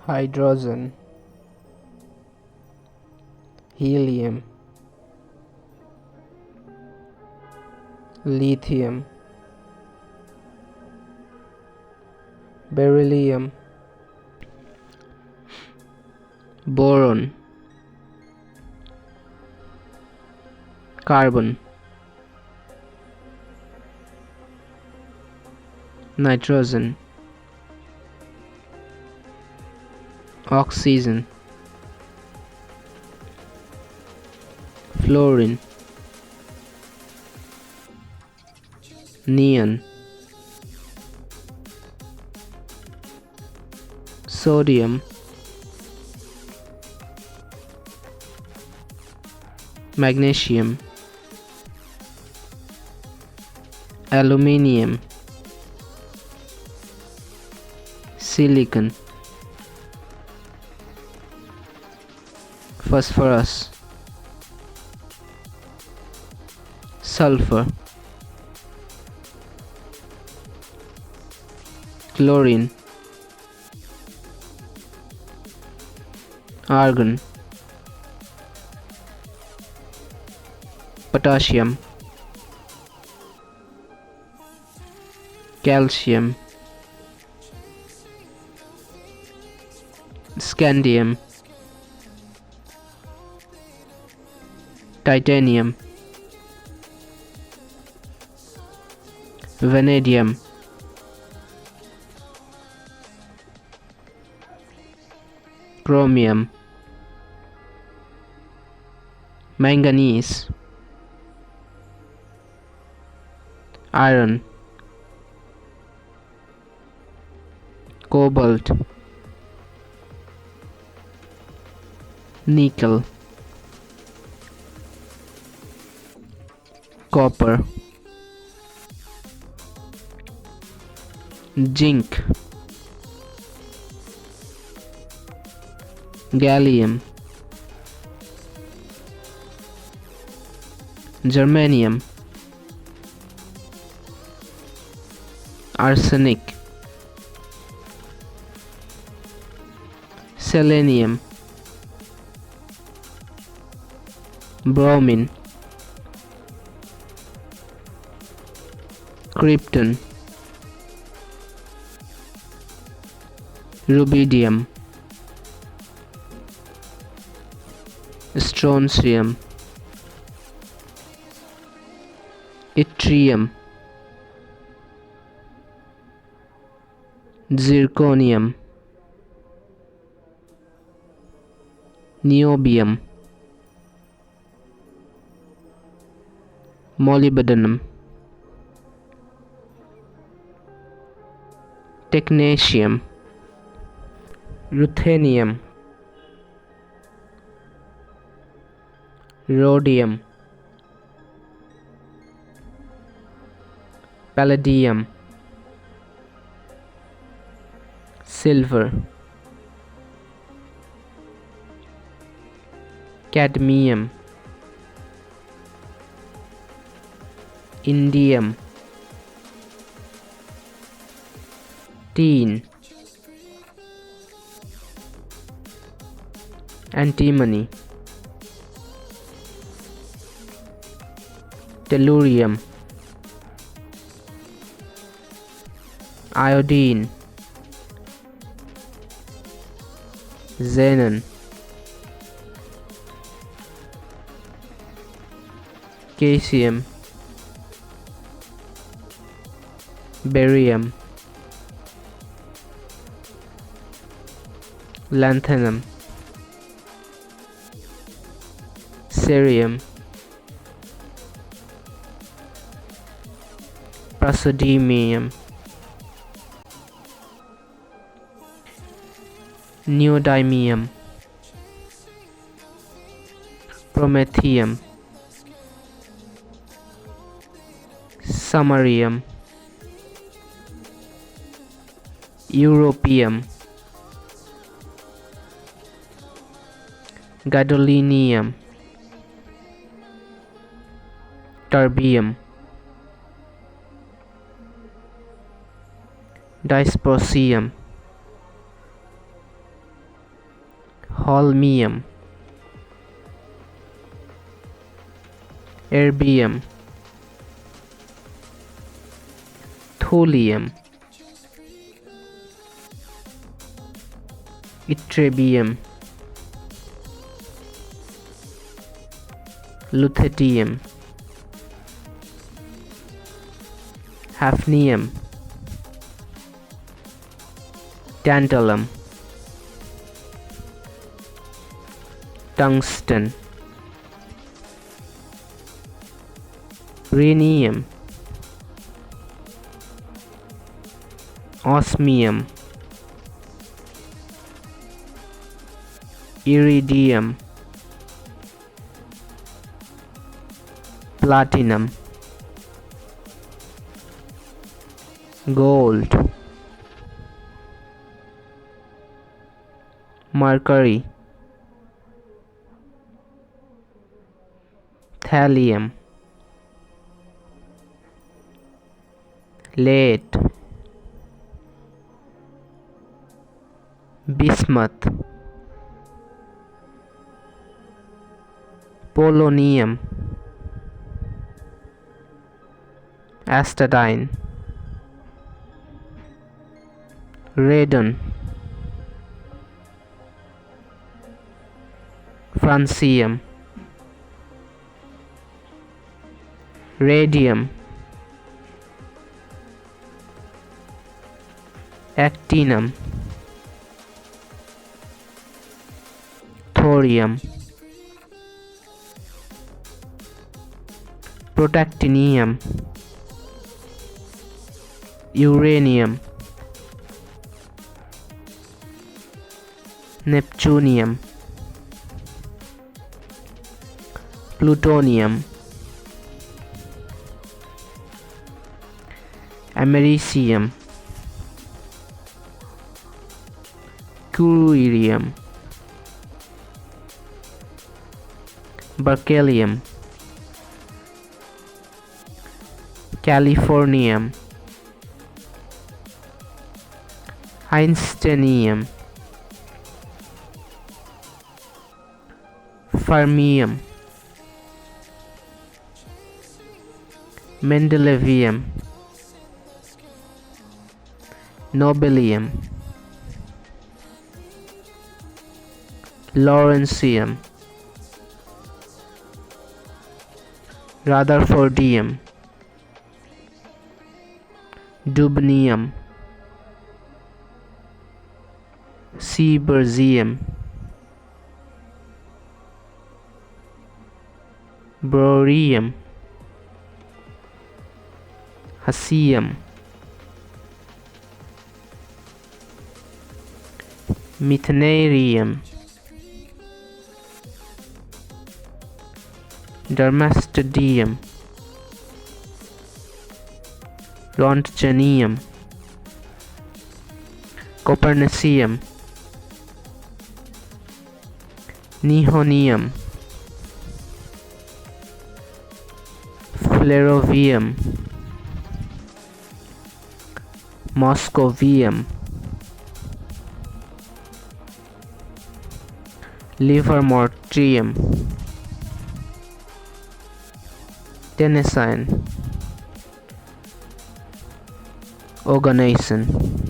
hydrogen, helium, lithium, beryllium, boron, carbon, nitrogen, oxygen, fluorine, neon, sodium, magnesium, aluminium, silicon, phosphorus, sulfur, chlorine, argon, potassium, calcium, scandium, titanium, vanadium, chromium, manganese, iron, cobalt, nickel, copper, zinc, gallium, germanium, arsenic, selenium, bromine, krypton, rubidium, strontium, yttrium, zirconium, niobium, molybdenum, technetium, ruthenium, rhodium, palladium, silver, cadmium, indium, tin, antimony, tellurium, iodine, xenon, caesium, barium, lanthanum, cerium, praseodymium, neodymium, promethium, samarium, europium, gadolinium, terbium, dysprosium, holmium, erbium, thulium, ytterbium, lutetium, hafnium, tantalum, tungsten, rhenium, osmium, iridium, platinum, gold, mercury, thallium, lead, bismuth, polonium, astatine, radon, francium, radium, actinium, thorium, protactinium, uranium, neptunium, plutonium, americium, curium, berkelium, californium, einsteinium, fermium, mendelevium, nobelium, lawrencium, rutherfordium, dubnium, seaborgium, borium, hassium, methanarium, dermastidium, rontgenium, copernicium, nihonium, flerovium, moscovium, livermortrium, Tennessine, oganesson.